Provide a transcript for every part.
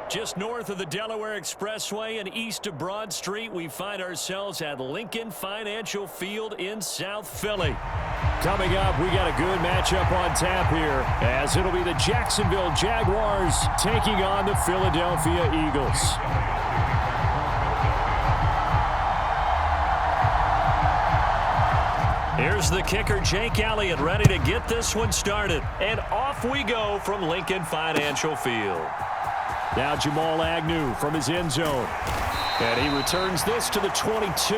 Just north of the Delaware Expressway and east of Broad Street, we find ourselves at Lincoln Financial Field in South Philly. Coming up, we got a good matchup on tap here, as it'll be the Jacksonville Jaguars taking on the Philadelphia Eagles. Here's the kicker, Jake Elliott, ready to get this one started. And off we go from Lincoln Financial Field. Now Jamal Agnew from his end zone. And he returns this to the 22.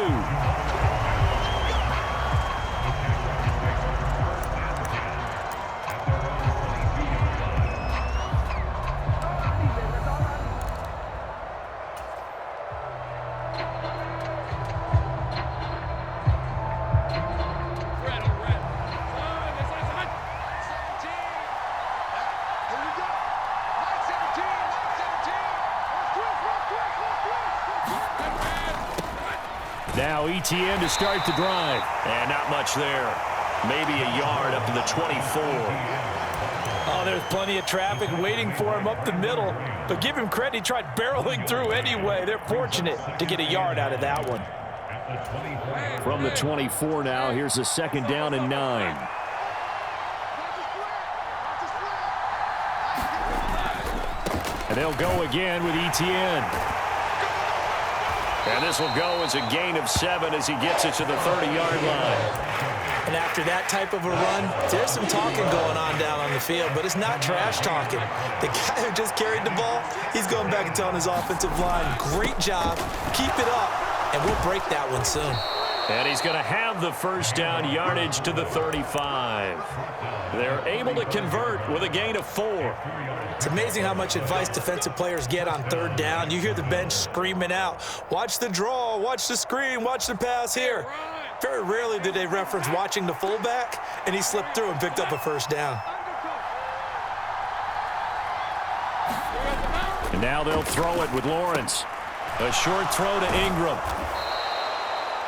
Now ETN to start the drive. And not much there. Maybe a yard up to the 24. Oh, there's plenty of traffic waiting for him up the middle. But give him credit, he tried barreling through anyway. They're fortunate to get a yard out of that one. From the 24 now, here's a 2nd down and 9. And they'll go again with ETN. And this will go as a gain of 7 as he gets it to the 30-yard line. And after that type of a run, there's some talking going on down on the field, but it's not trash talking. The guy who just carried the ball, he's going back and telling his offensive line, great job, keep it up, and we'll break that one soon. And he's going to have the 1st down, yardage to the 35. They're able to convert with a gain of 4. It's amazing how much advice defensive players get on 3rd down. You hear the bench screaming out, watch the draw, watch the screen, watch the pass here. Very rarely do they reference watching the fullback, and he slipped through and picked up a 1st down. And now they'll throw it with Lawrence. A short throw to Ingram.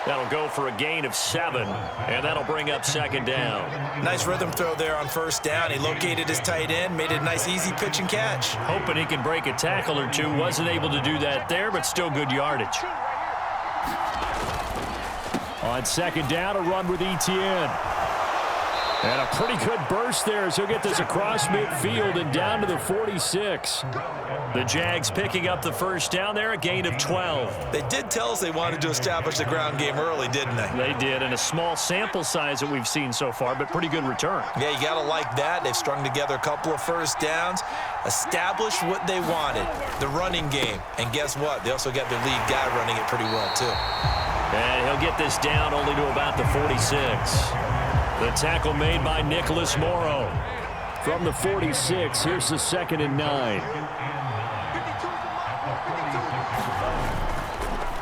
That'll go for a gain of 7, and that'll bring up 2nd down. Nice rhythm throw there on 1st down. He located his tight end, made it a nice easy pitch and catch. Hoping he can break a tackle or two. Wasn't able to do that there, but still good yardage. On 2nd down, a run with ETN. And a pretty good burst there as he'll get this across midfield and down to the 46. The Jags picking up the 1st down there, a gain of 12. They did tell us they wanted to establish the ground game early, didn't they? They did, and a small sample size that we've seen so far, but pretty good return. Yeah, you got to like that. They've strung together a couple of 1st downs, established what they wanted, the running game. And guess what? They also got their lead guy running it pretty well, too. And he'll get this down only to about the 46. The tackle made by Nicholas Morrow. From the 46, here's the 2nd and 9.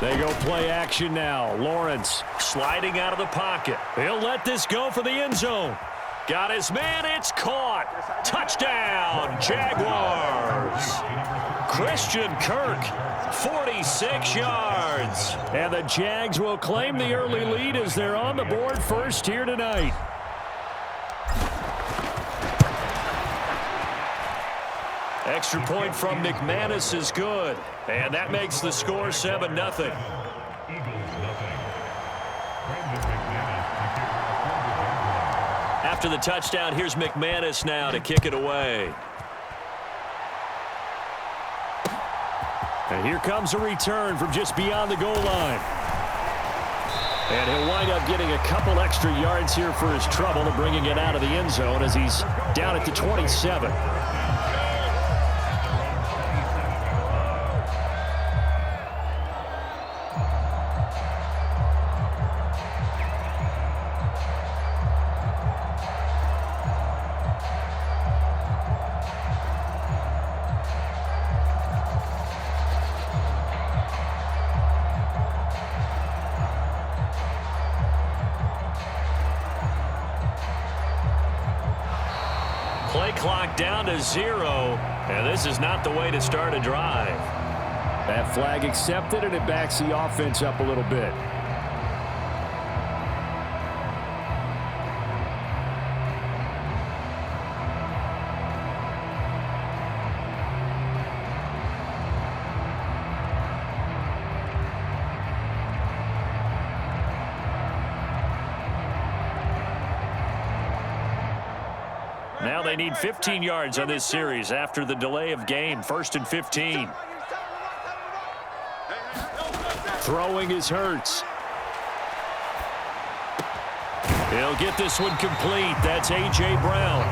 They go play action now. Lawrence sliding out of the pocket. He'll let this go for the end zone. Got his man. It's caught. Touchdown, Jaguars. Christian Kirk, 46 yards. And the Jags will claim the early lead as they're on the board first here tonight. Extra point from McManus is good. And that makes the score 7-0. After the touchdown, here's McManus now to kick it away. And here comes a return from just beyond the goal line. And he'll wind up getting a couple extra yards here for his trouble and bringing it out of the end zone as he's down at the 27. Play clock down to 0, and this is not the way to start a drive. That flag accepted, and it backs the offense up a little bit. Now they need 15 yards on this series after the delay of game. 1st and 15. Throwing is Hurts. He'll get this one complete. That's A.J. Brown.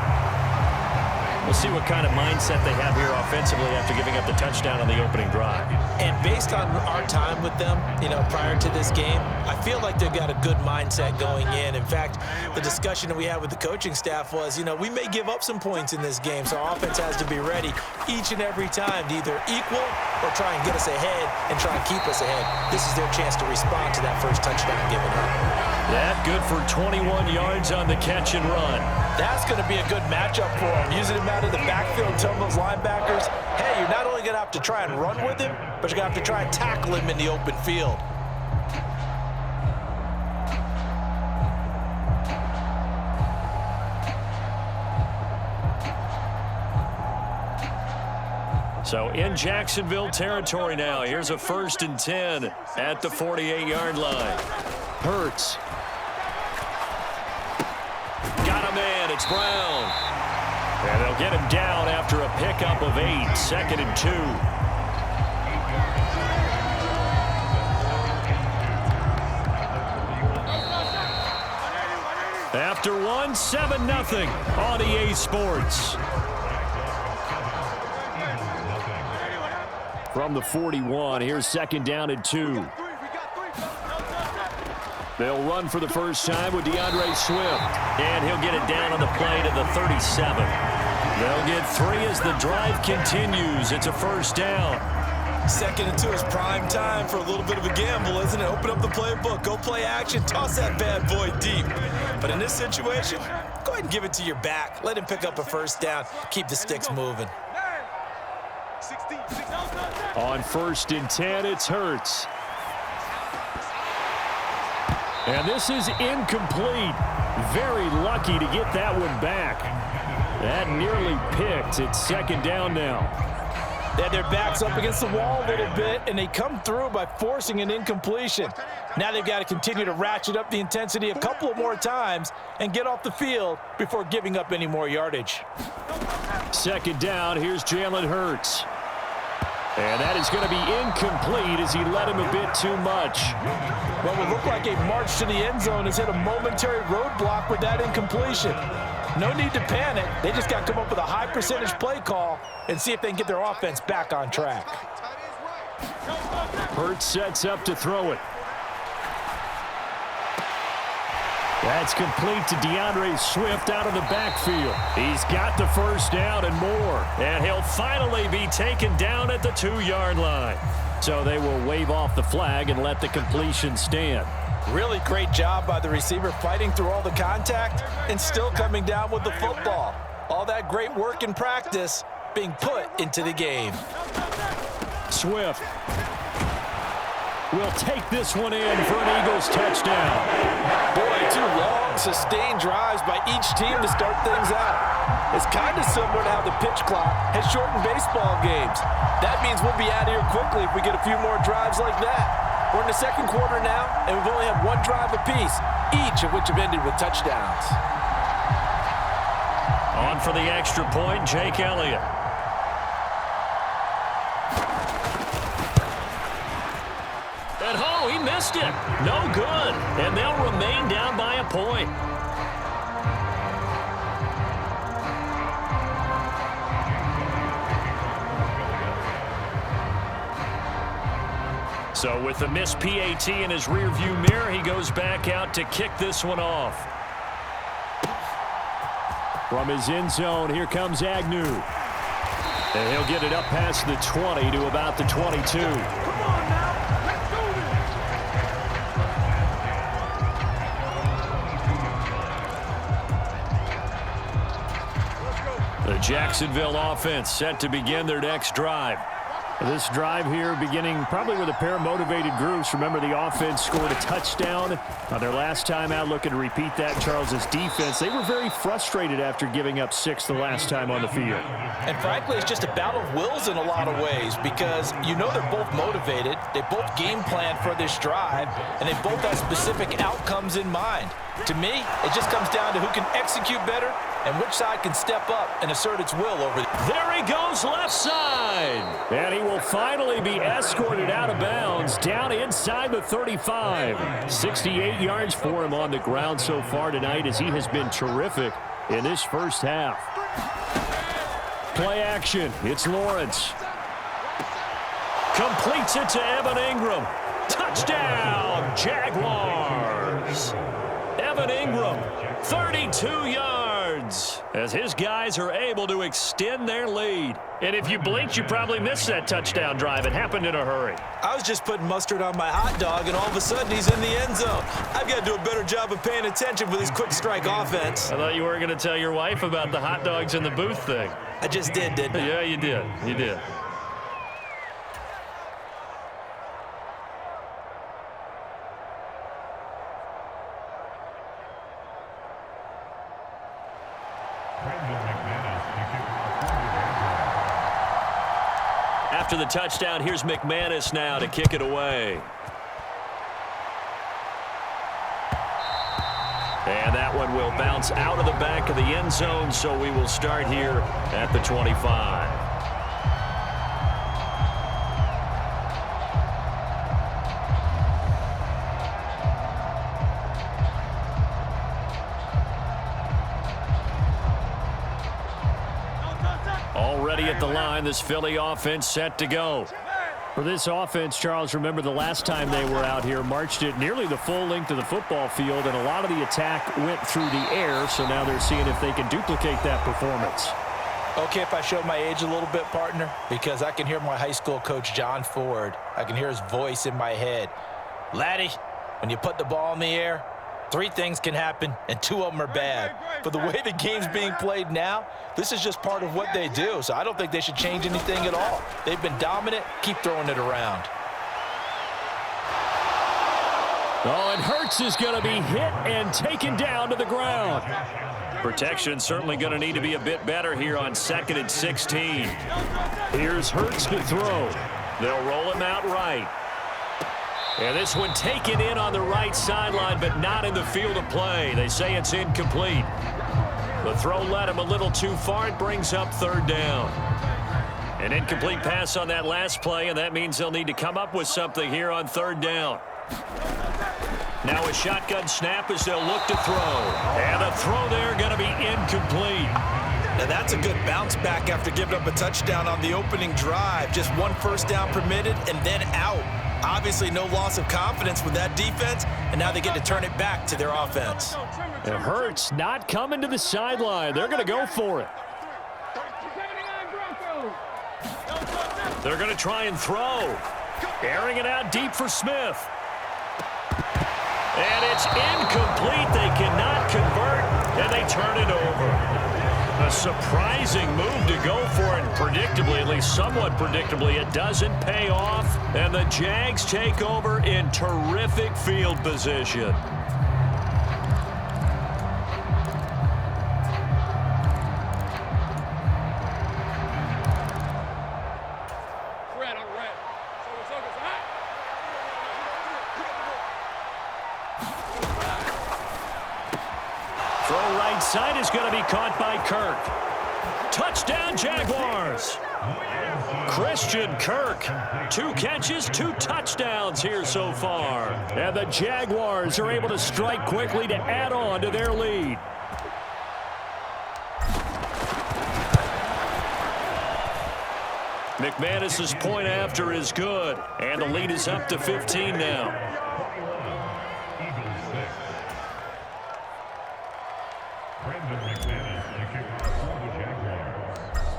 We'll see what kind of mindset they have here offensively after giving up the touchdown on the opening drive. And based on our time with them, prior to this game, I feel like they've got a good mindset going in. In fact, the discussion that we had with the coaching staff was, we may give up some points in this game, so our offense has to be ready each and every time to either equal or try and get us ahead and try and keep us ahead. This is their chance to respond to that first touchdown given up. That good for 21 yards on the catch and run. That's going to be a good matchup for him. Using him out of the backfield, telling those linebackers, hey, you're not only going to have to try and run with him, but you're going to have to try and tackle him in the open field. So in Jacksonville territory now. Here's a 1st and 10 at the 48-yard line. Hurts. Got a man. It's Brown. And they'll get him down after a pickup of 8. 2nd and 2. After 1, 7-0 on EA Sports. From the 41, here's 2nd down and 2. They'll run for the first time with DeAndre Swift. And he'll get it down on the play to the 37. They'll get 3 as the drive continues. It's a 1st down. 2nd and 2 is prime time for a little bit of a gamble, isn't it? Open up the playbook, go play action, toss that bad boy deep. But in this situation, go ahead and give it to your back. Let him pick up a 1st down. Keep the sticks moving. On 1st and 10, it's Hurts. And this is incomplete. Very lucky to get that one back. That nearly picked. It's 2nd down now. They had their backs up against the wall a little bit, and they come through by forcing an incompletion. Now they've got to continue to ratchet up the intensity a couple of more times and get off the field before giving up any more yardage. 2nd down, here's Jalen Hurts. And that is going to be incomplete as he led him a bit too much. What would look like a march to the end zone has hit a momentary roadblock with that incompletion. No need to panic. They just got to come up with a high percentage play call and see if they can get their offense back on track. Hurts sets up to throw it. That's complete to DeAndre Swift out of the backfield. He's got the 1st down and more. And he'll finally be taken down at the 2-yard line. So they will wave off the flag and let the completion stand. Really great job by the receiver fighting through all the contact and still coming down with the football. All that great work in practice being put into the game. Swift will take this one in for an Eagles touchdown. Boy, 2 long, sustained drives by each team to start things out. It's kind of similar to how the pitch clock has shortened baseball games. That means we'll be out of here quickly if we get a few more drives like that. We're in the 2nd quarter now, and we've only had 1 drive apiece, each of which have ended with touchdowns. On for the extra point, Jake Elliott. He missed it. No good. And they'll remain down by a point. So with the missed PAT in his rearview mirror, he goes back out to kick this one off. From his end zone, here comes Agnew. And he'll get it up past the 20 to about the 22. The Jacksonville offense set to begin their next drive. This drive here beginning probably with a pair of motivated groups. Remember, the offense scored a touchdown on their last time out. Looking to repeat that. Charles's defense, they were very frustrated after giving up 6 the last time on the field. And frankly, it's just a battle of wills in a lot of ways because they're both motivated. They both game plan for this drive, and they both have specific outcomes in mind. To me, it just comes down to who can execute better and which side can step up and assert its will over There he goes left side. And he will finally be escorted out of bounds down inside the 35. 68 yards for him on the ground so far tonight as he has been terrific in this first half. Play action. It's Lawrence. Completes it to Evan Ingram. Touchdown, Jaguars. Evan Ingram, 32 yards, as his guys are able to extend their lead. And if you blinked, you probably missed that touchdown drive. It happened in a hurry. I was just putting mustard on my hot dog, and all of a sudden he's in the end zone. I've got to do a better job of paying attention with his quick strike offense. I thought you weren't going to tell your wife about the hot dogs in the booth thing. I just didn't I? Yeah, you did. You did. After the touchdown, here's McManus now to kick it away. And that one will bounce out of the back of the end zone, so we will start here at the 25. Already at the line, this Philly offense set to go. For this offense, Charles, remember the last time they were out here, marched it nearly the full length of the football field, and a lot of the attack went through the air, so now they're seeing if they can duplicate that performance. Okay, if I show my age a little bit, partner, because I can hear my high school coach, John Ford. I can hear his voice in my head. Laddie, when you put the ball in the air, 3 things can happen, and 2 of them are bad. But the way the game's being played now, this is just part of what they do, so I don't think they should change anything at all. They've been dominant. Keep throwing it around. Oh, and Hurts is going to be hit and taken down to the ground. Protection certainly going to need to be a bit better here on 2nd and 16. Here's Hurts to throw. They'll roll him out right. And this one taken in on the right sideline, but not in the field of play. They say it's incomplete. The throw led him a little too far. It brings up 3rd down. An incomplete pass on that last play, and that means they'll need to come up with something here on 3rd down. Now a shotgun snap as they'll look to throw. And the throw there going to be incomplete. Now that's a good bounce back after giving up a touchdown on the opening drive. Just 1 first down permitted and then out. Obviously no loss of confidence with that defense, and now they get to turn it back to their offense. It hurts not coming to the sideline. They're going to go for it. They're going to try and throw. Airing it out deep for Smith. And it's incomplete. They cannot convert, and they turn it over. A surprising move to go for it, and predictably, at least somewhat predictably, it doesn't pay off, and the Jags take over in terrific field position. Throw right side is going to be caught by Kirk. Touchdown, Jaguars. Christian Kirk, 2 catches, 2 touchdowns here so far. And the Jaguars are able to strike quickly to add on to their lead. McManus's point after is good, and the lead is up to 15 now.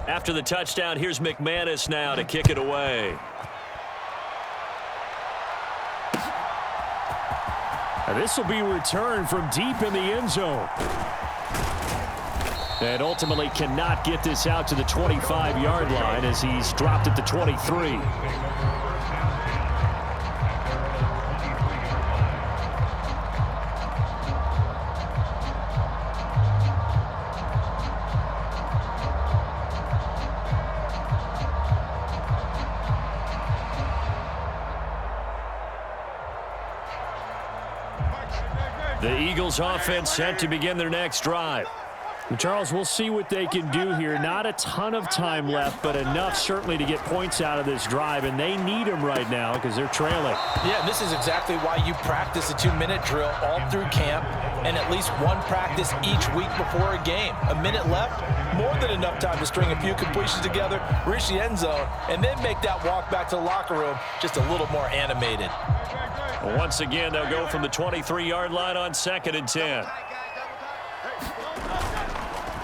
After the touchdown, here's McManus now to kick it away. And this will be returned from deep in the end zone. And ultimately cannot get this out to the 25-yard line as he's dropped at the 23. The Eagles offense set to begin their next drive. Charles, we'll see what they can do here. Not a ton of time left, but enough certainly to get points out of this drive, and they need them right now because they're trailing. Yeah, this is exactly why you practice a 2-minute drill all through camp and at least one practice each week before a game. A minute left, more than enough time to string a few completions together, reach the end zone, and then make that walk back to the locker room just a little more animated. Once again, they'll go from the 23-yard line on 2nd and 10.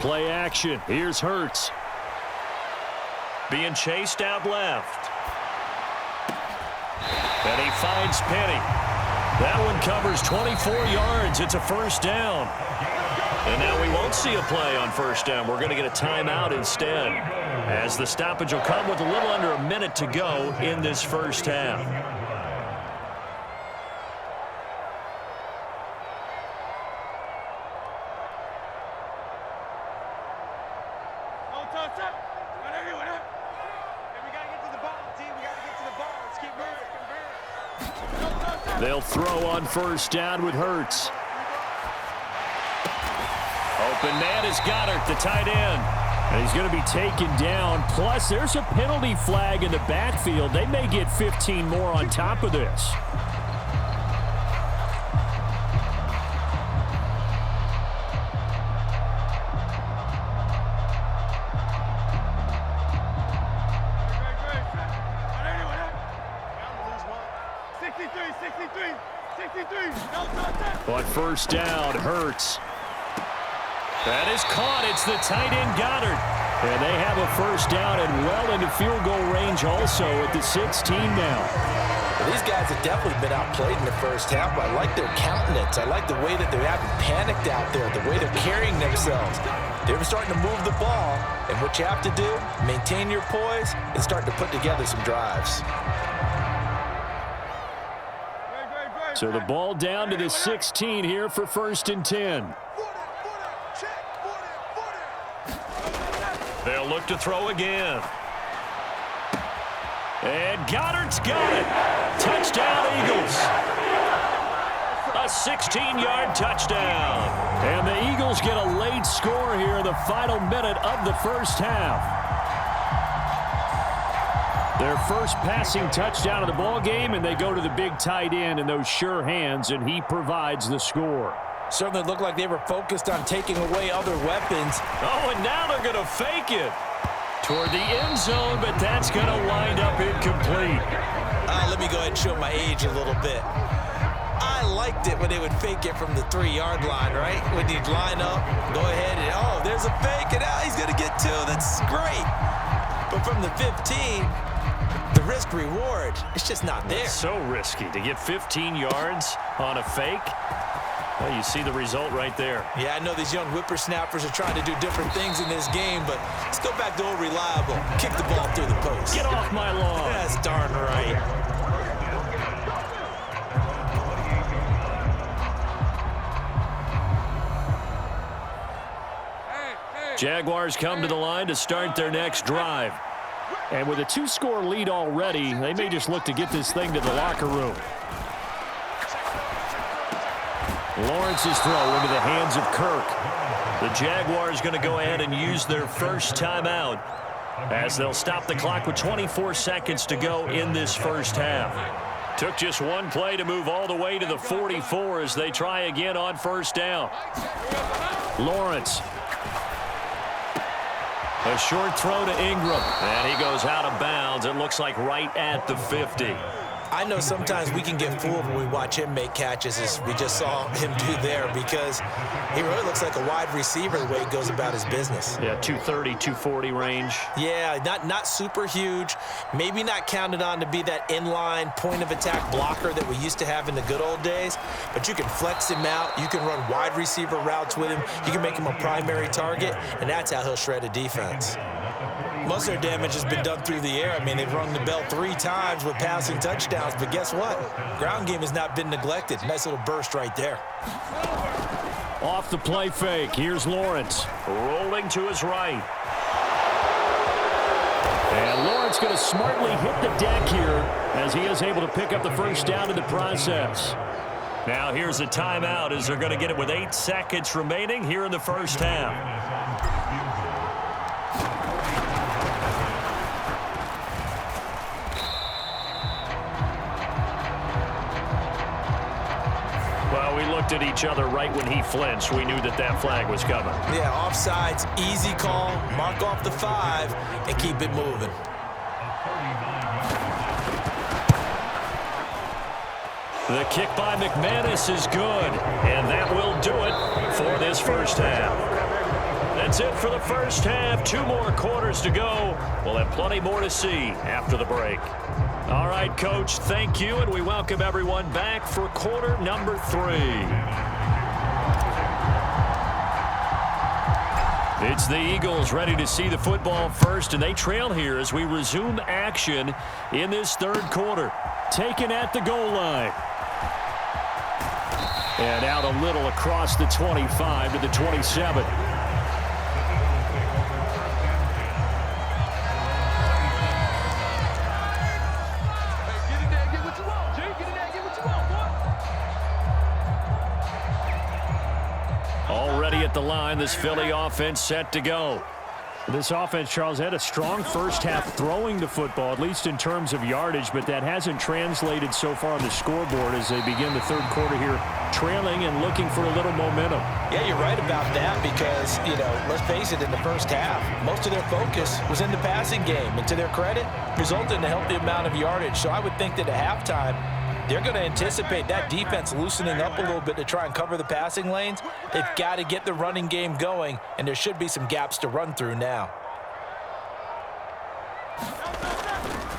Play action. Here's Hurts. Being chased out left. And he finds Penny. That one covers 24 yards. It's a first down. And now we won't see a play on first down. We're going to get a timeout instead, as the stoppage will come with a little under a minute to go in this first half. They'll throw on first down with Hurts. Open man is Goddard, the tight end. And he's going to be taken down. Plus, there's a penalty flag in the backfield. They may get 15 more on top of this. On first down, Hurts. That is caught. It's the tight end Goddard. And they have a first down and well into field goal range also at the 16 now. Well, these guys have definitely been outplayed in the first half. I like their countenance. I like the way that they haven't panicked out there, the way they're carrying themselves. They're starting to move the ball, and what you have to do, maintain your poise and start to put together some drives. So the ball down to the 16 here for 1st and 10. They'll look to throw again. And Goddard's got it. Touchdown, Eagles. A 16-yard touchdown. And the Eagles get a late score here in the final minute of the first half. Their first passing touchdown of the ball game, and they go to the big tight end in those sure hands, and he provides the score. Certainly looked like they were focused on taking away other weapons. Oh, and now they're going to fake it toward the end zone, but that's going to wind up incomplete. Let me go ahead and show my age a little bit. I liked it when they would fake it from the 3-yard line, right? When you'd line up, go ahead and, oh, there's a fake, and now he's going to get 2. That's great. But from the 15, the risk-reward, it's just not there. It's so risky to get 15 yards on a fake. Well, you see the result right there. Yeah, I know these young whippersnappers are trying to do different things in this game, but let's go back to old reliable. Kick the ball through the post. Get off my lawn. That's darn right. Jaguars come to the line to start their next drive. And with a 2-score lead already, they may just look to get this thing to the locker room. Lawrence's throw into the hands of Kirk. The Jaguars going to go ahead and use their first timeout as they'll stop the clock with 24 seconds to go in this first half. Took just one play to move all the way to the 44 as they try again on first down. Lawrence. A short throw to Ingram, and he goes out of bounds. It looks like right at the 50. I know sometimes we can get fooled when we watch him make catches, as we just saw him do there, because he really looks like a wide receiver the way he goes about his business. Yeah, 230, 240 range. Yeah, not super huge. Maybe not counted on to be that inline point-of-attack blocker that we used to have in the good old days, but you can flex him out. You can run wide receiver routes with him. You can make him a primary target, and that's how he'll shred a defense. Most of their damage has been done through the air. I mean, they've rung the bell 3 times with passing touchdowns, but guess what? Ground game has not been neglected. Nice little burst right there. Off the play fake. Here's Lawrence. Rolling to his right. And Lawrence going to smartly hit the deck here as he is able to pick up the first down in the process. Now here's a timeout as they're going to get it with 8 seconds remaining here in the first half. Well, we looked at each other right when he flinched. We knew that that flag was coming. Yeah, offsides, easy call. Mark off the 5 and keep it moving. The kick by McManus is good, and that will do it for this first half. That's it for the first half. 2 more quarters to go. We'll have plenty more to see after the break. All right, Coach, thank you, and we welcome everyone back for quarter number 3. It's the Eagles ready to see the football first, and they trail here as we resume action in this third quarter. Taken at the goal line. And out a little across the 25 to the 27. Already at the line, this Philly offense set to go. This offense, Charles, had a strong first half throwing the football, at least in terms of yardage, but that hasn't translated so far on the scoreboard as they begin the third quarter here, trailing and looking for a little momentum. Yeah, you're right about that because, let's face it, in the first half, most of their focus was in the passing game. And to their credit, resulted in a healthy amount of yardage. So I would think that at halftime, they're going to anticipate that defense loosening up a little bit to try and cover the passing lanes. They've got to get the running game going, and there should be some gaps to run through now.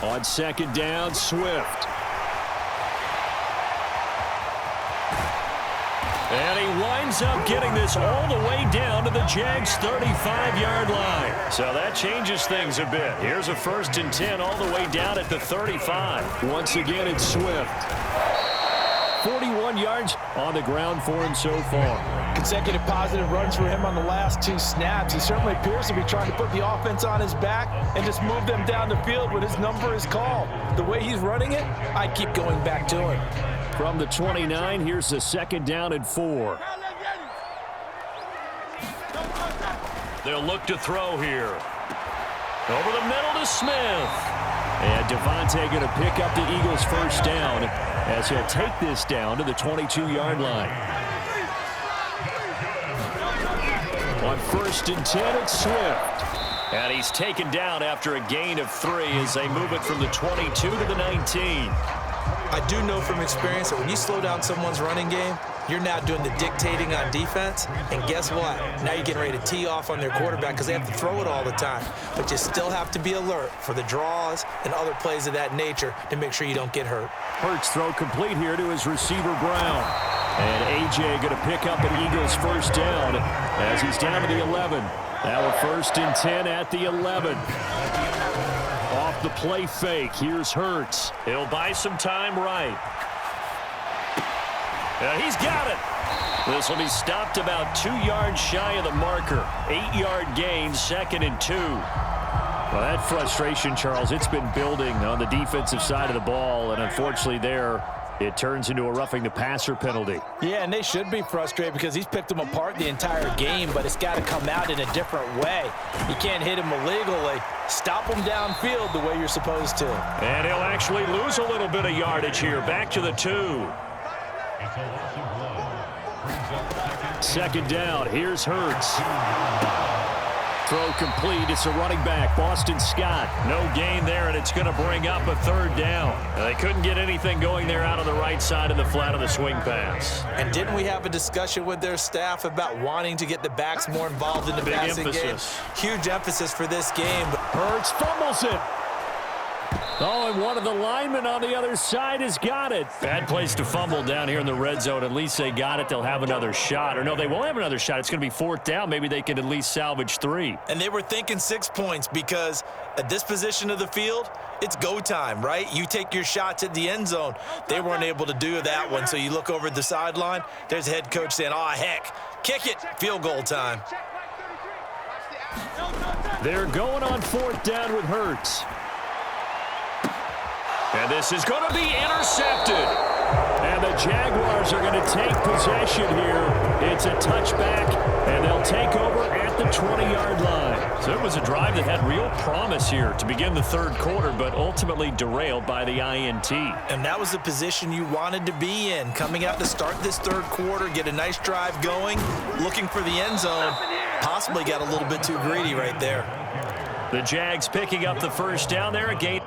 On second down, Swift. And he winds up getting this all the way down to the Jags' 35-yard line. So that changes things a bit. Here's a 1st and 10 all the way down at the 35. Once again, it's Swift. 41 yards on the ground for him so far. Consecutive positive runs for him on the last 2 snaps. He certainly appears to be trying to put the offense on his back and just move them down the field when his number is called. The way he's running it, I keep going back to him. From the 29, here's the 2nd down and 4. They'll look to throw here. Over the middle to Smith. And Devontae going to pick up the Eagles' first down as he'll take this down to the 22-yard line. On 1st and 10, it's Swift. And he's taken down after a gain of 3 as they move it from the 22 to the 19. I do know from experience that when you slow down someone's running game, you're now doing the dictating on defense. And guess what? Now you're getting ready to tee off on their quarterback because they have to throw it all the time. But you still have to be alert for the draws and other plays of that nature to make sure you don't get hurt. Hurts throw complete here to his receiver, Brown. And A.J. going to pick up an Eagles first down as he's down to the 11. Now a 1st and 10 at the 11. Off the play fake, here's Hurts. He'll buy some time right. He's got it. This will be stopped about 2 yards shy of the marker. 8-yard gain, 2nd and 2. Well, that frustration, Charles, it's been building on the defensive side of the ball, and unfortunately there, it turns into a roughing the passer penalty. Yeah, and they should be frustrated because he's picked them apart the entire game, but it's got to come out in a different way. You can't hit him illegally. Stop him downfield the way you're supposed to. And he'll actually lose a little bit of yardage here. Back to the 2. 2nd down, here's Hurts. Throw complete. It's a running back, Boston Scott. No gain there, and it's going to bring up a 3rd down. They couldn't get anything going there out on the right side of the flat of the swing pass. And didn't we have a discussion with their staff about wanting to get the backs more involved in the passing game? Huge emphasis for this game. Hurts fumbles it. Oh, and one of the linemen on the other side has got it. Bad place to fumble down here in the red zone. At least they got it. They'll have another shot. Or no, they won't have another shot. It's going to be 4th down. Maybe they can at least salvage 3. And they were thinking 6 points because at this position of the field, it's go time, right? You take your shots at the end zone. They weren't able to do that one. So you look over at the sideline. There's the head coach saying, oh, heck, kick it. Field goal time. They're going on 4th down with Hurts. And this is going to be intercepted. And the Jaguars are going to take possession here. It's a touchback, and they'll take over at the 20-yard line. So it was a drive that had real promise here to begin the third quarter, but ultimately derailed by the INT. And that was the position you wanted to be in. Coming out to start this third quarter, get a nice drive going, looking for the end zone. Possibly got a little bit too greedy right there. The Jags picking up the first down there again.